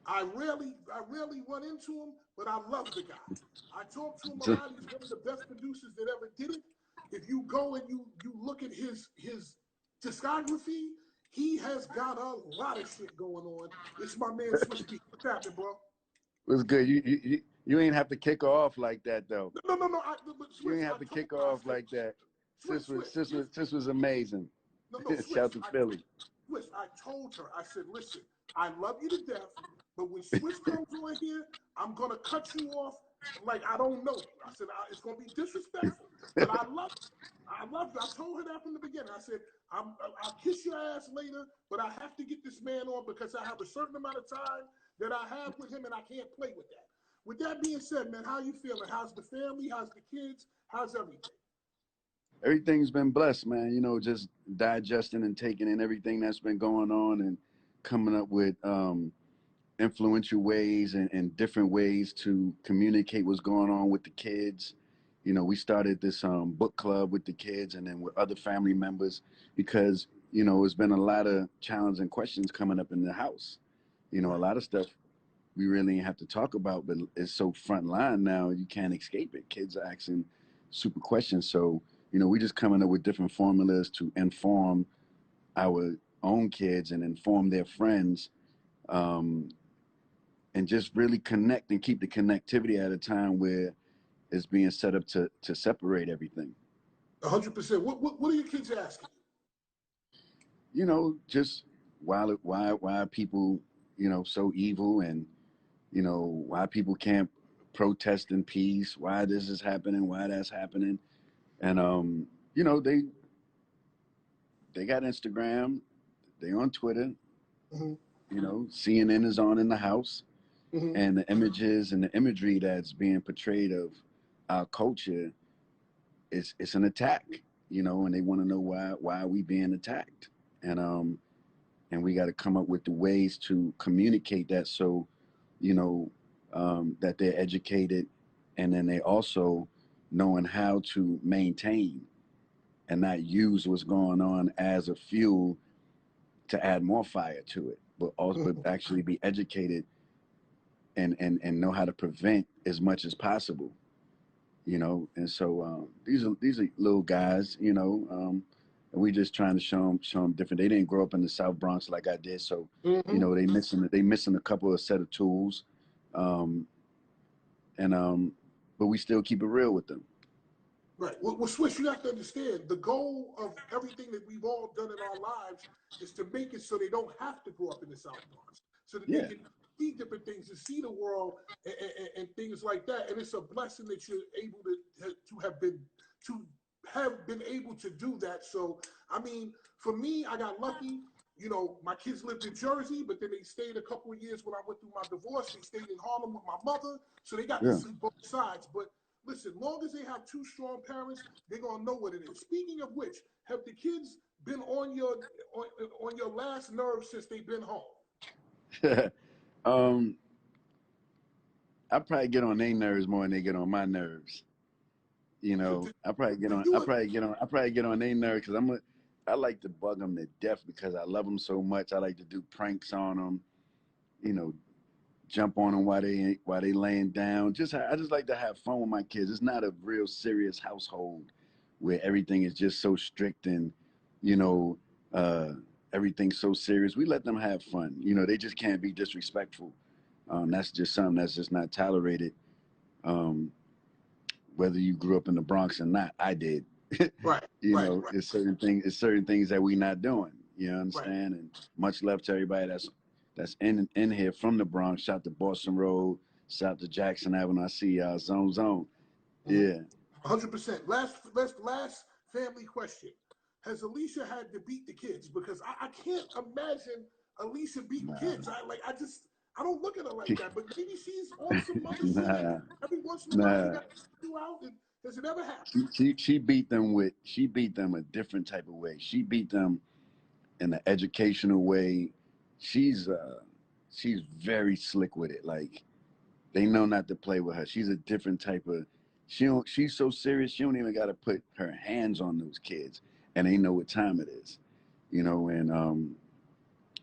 I rarely run into him, but I love the guy. I talk to him a lot. He's one of the best producers that ever did it. If you go and you look at his discography, he has got a lot of shit going on. It's my man Swizz. What's happening, bro? What's good? You ain't have to kick her off like that though. No. But You Swizz, ain't I have to told kick her her, I off said, like that. Swizz, Sis was amazing. no, Shout Swizz. to Philly. Swizz, I told her, I said, listen, I love you to death, but when Swizz comes on here, I'm going to cut you off like I don't know you. I said, it's going to be disrespectful, but I love you. I love you. I told her that from the beginning. I said, I'll kiss your ass later, but I have to get this man on because I have a certain amount of time that I have with him, and I can't play with that. With that being said, man, how you feeling? How's the family? How's the kids? How's everything? Everything's been blessed, man. You know, just digesting and taking in everything that's been going on and coming up with influential ways and different ways to communicate what's going on with the kids. You know, we started this book club with the kids and then with other family members because, you know, it's been a lot of challenges and questions coming up in the house. You know, a lot of stuff we really have to talk about, but it's so front line now, you can't escape it. Kids are asking super questions. So, you know, we just coming up with different formulas to inform our own kids and inform their friends, and just really connect and keep the connectivity at a time where it's being set up to separate everything. 100%. What are your kids asking You know, just why people, you know, so evil, and you know why people can't protest in peace, why this is happening, why that's happening. And you know, they got Instagram, they on Twitter, you? you know, CNN is on in the house, Mm-hmm. and the images and the imagery that's being portrayed of our culture is it's an attack, you know, and they want to know why are we being attacked. And we got to come up with the ways to communicate that, so you know, that they're educated, and then they also knowing how to maintain and not use what's going on as a fuel to add more fire to it, but also but actually be educated and know how to prevent as much as possible, you know. And so these are little guys, you know, and we just trying to show them different. They didn't grow up in the South Bronx like I did, so you Mm-hmm. know they missing a couple of set of tools, um, and but we still keep it real with them. Right. Well, Swiss, you have to understand the goal of everything that we've all done in our lives is to make it so they don't have to grow up in the South Bronx, so that they Yeah. can see different things and see the world and things like that. And it's a blessing that you're able to have been able to do that. So, I mean, for me, I got lucky. You know, my kids lived in Jersey, but then they stayed a couple of years when I went through my divorce. They stayed in Harlem with my mother, so they got to Yeah. see both sides. But listen, long as they have two strong parents, they're gonna know what it is. Speaking of which, have the kids been on your last nerve since they've been home? um, I probably get on their nerves more than they get on my nerves. You So know, do, do I you? probably get on their nerves because I like to bug them to death because I love them so much. I like to do pranks on them. You know, jump on them while they laying down. I just like to have fun with my kids. It's not a real serious household where everything is just so strict and you know everything's so serious. We let them have fun. You know, they just can't be disrespectful. That's just something that's just not tolerated. Um, whether you grew up in the Bronx or not, I did. Right, You right, know, right, it's certain things that we not doing. You right. understand? And much love to everybody that's in here from the Bronx. Shout to Boston Road, shout to Jackson Avenue. I see y'all. Zone. Mm-hmm. Yeah. 100%. Last family question. Has Alicia had to beat the kids? Because I can't imagine Alicia beating Nah. kids. I don't look at her like that. But maybe she's on some other shit. And Nah. every once in a while, you Nah. got to you out. And has it ever happened? She beat them a different type of way. She beat them in an educational way. She's uh she's very slick with it. Like they know not to play with her. She's a different type of. She's so serious. She don't even got to put her hands on those kids, and they know what time it is, you know. And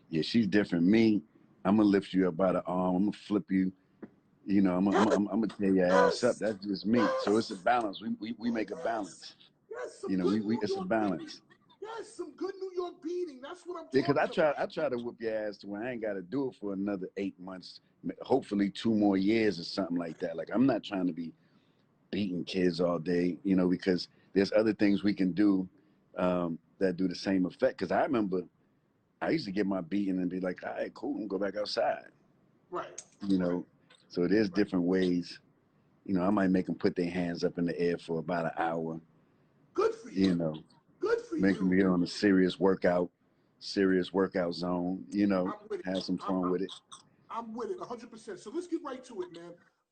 yeah, she's different. Me, I'm gonna lift you up by the arm. I'm gonna flip you. You know, I'm gonna tear your ass up. Yes, That's just me. So it's a yes, balance. We make a yes, balance. yes. You Some know, good we New it's a York beating. balance. Yes, some good New York beating. That's what I'm Because talking about. I try to whoop your ass to where I ain't got to do it for another 8 months, hopefully 2 more years or something like that. Like I'm not trying to be beating kids all day, you know, because there's other things we can do that do the same effect. Because I remember I used to get my beating and be like, all right, cool, I'm gonna go back outside, Right, you right, know. So there's right. different ways. You know, I might make them put their hands up in the air for about an hour, Good for you you. know, Good for make them you. get on a serious workout zone, you know, I'm with it. have some I'm, fun with it. I'm with it 100%. So let's get right to it, man.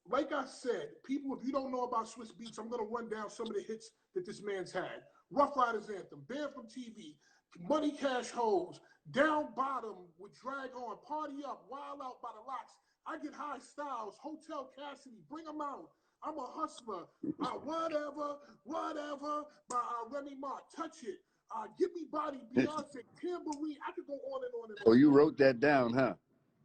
Like I said, people, if you don't know about Swizz Beatz, I'm going to run down some of the hits that this man's had. Rough Riders Anthem, Banned from TV, Money Cash Hoes, Down Bottom with Drag On, Party Up, Wild Out by the Locks, I Get High Styles, Hotel Cassidy, Bring 'em Out, I'm a Hustler, Whatever, Whatever by Remy Ma, Touch It, Give Me Body, Beyonce, Tambourine. I could go on and on and Oh, on, you man. wrote that down, huh?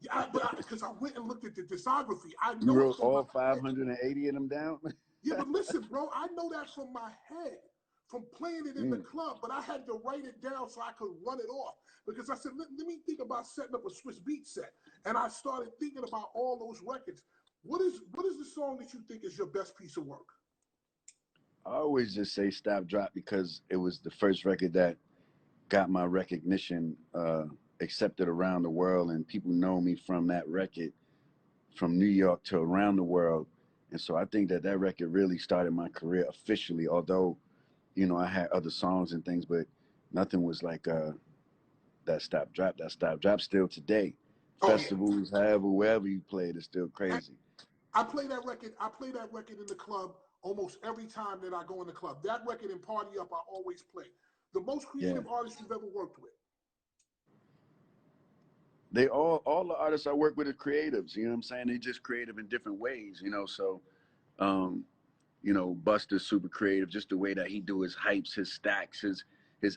Yeah, but because I went and looked at the discography, I You know it wrote from my all head. 580 of them down? Yeah, but listen, bro, I know that from my head, from playing it in the Mm. club. But I had to write it down so I could run it off because I said, let me think about setting up a Swizz Beatz set, and I started thinking about all those records. What is the song that you think is your best piece of work? I always just say Stop Drop because it was the first record that got my recognition accepted around the world, and people know me from that record from New York to around the world. And so I think that that record really started my career officially, although, you know, I had other songs and things, but nothing was like that Stop Drop. That Stop Drop still today. Oh yeah, Festivals, however, wherever you play it, it's still crazy. I play that record. I play that record in the club almost every time that I go in the club. That record and Party Up, I always play. The most Yeah. creative artist you've ever worked with. They all the artists I work with are creatives, you know what I'm saying? They just creative in different ways, you know. So um, you know, Buster's super creative, just the way that he do his hypes, his stacks, his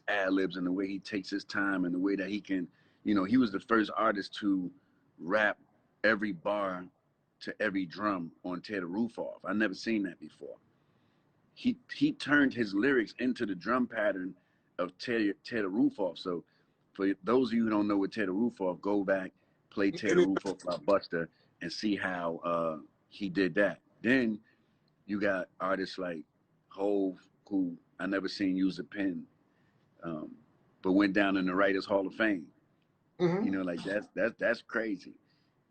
ad libs, and the way he takes his time, and the way that he can, you know, he was the first artist to rap every bar to every drum on Tear the Roof Off. I never seen that before. He turned his lyrics into the drum pattern of Tear the Roof Off. So for those of you who don't know what Tear the Roof Off, go back, play Tear And the it, Roof Off by Buster, and see how he did that. Then you got artists like Hove, who I never seen use a pen, um, but went down in the Writers Hall of Fame. mm-hmm. You know, like that's crazy.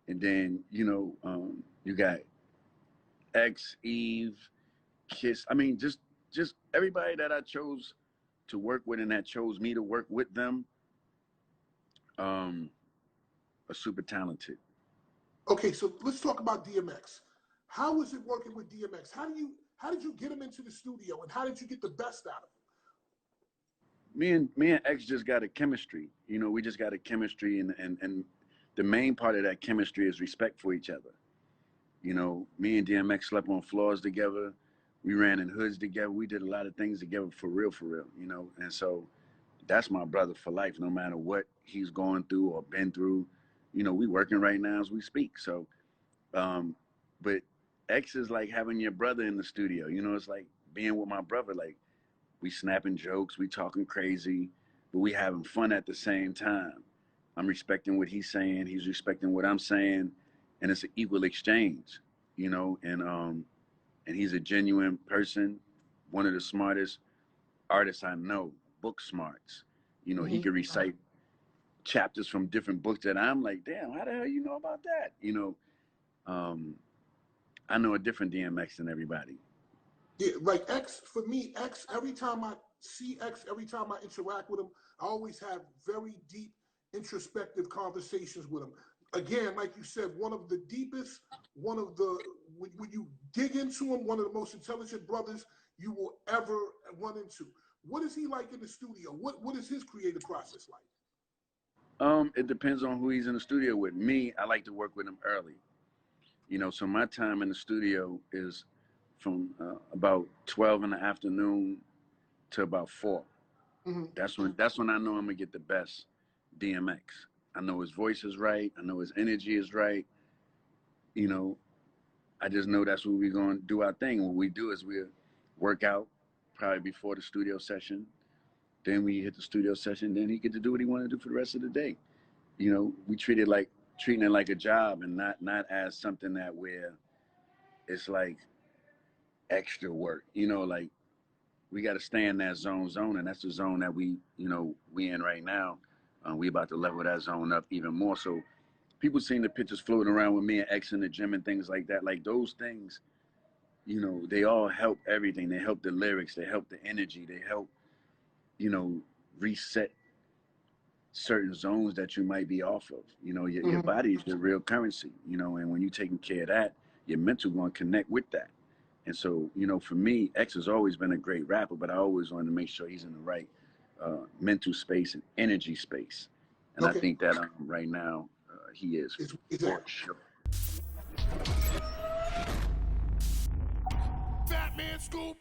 And then you got X, Eve, Kiss. I mean, just everybody that I chose to work with and that chose me to work with them um, are super talented. Okay, so let's talk about DMX. How was it working with DMX? How did you get him into the studio, and how did you get the best out of Me and X just got a chemistry. You know, we just got a chemistry, and the main part of that chemistry is respect for each other. You know, me and DMX slept on floors together. We ran in hoods together. We did a lot of things together for real, for real. You know, and so that's my brother for life. No matter what he's going through or been through, you know, we working right now as we speak. So, um, but X is like having your brother in the studio. You know, it's like being with my brother. Like we snapping jokes, we talking crazy, but we having fun at the same time. I'm respecting what he's saying, he's respecting what I'm saying, and it's an equal exchange, you know. And he's a genuine person, one of the smartest artists I know, book smarts. You know, it? he Mm-hmm. could recite chapters from different books that I'm like, damn, how the hell you know about that? You know, um, I know a different DMX than everybody. Yeah, like X, for me, X, every time I see X, every time I interact with him, I always have very deep, introspective conversations with him. Again, like you said, one of the deepest, one of the, when you dig into him, one of the most intelligent brothers you will ever run into. What is he like in the studio? What is his creative process like? It depends on who he's in the studio with. Me, I like to work with him early. You know, so my time in the studio is from about 12 in the afternoon to about 4. Mm-hmm. That's when I know I'm gonna get the best DMX. I know his voice is right. I know his energy is right. You know, I just know that's what we're going to do our thing. What we do is we work out probably before the studio session. Then we hit the studio session. Then he get to do what he want to do for the rest of the day. You know, we treating it like a job and not as something that where it's like extra work. You know, like we got to stay in that zone, and that's the zone that we in right now. We about to level that zone up even more. So people seeing the pictures floating around with me and X in the gym and things like that. Like those things, you know, they all help everything. They help the lyrics. They help the energy. They help, you know, reset certain zones that you might be off of. You know, your body is the real currency, you know, and when you're taking care of that, your mental going to connect with that. And so, you know, for me, X has always been a great rapper, but I always wanted to make sure he's in the right mental space and energy space. And I think that right now he is for sure. Fat Man Scoop.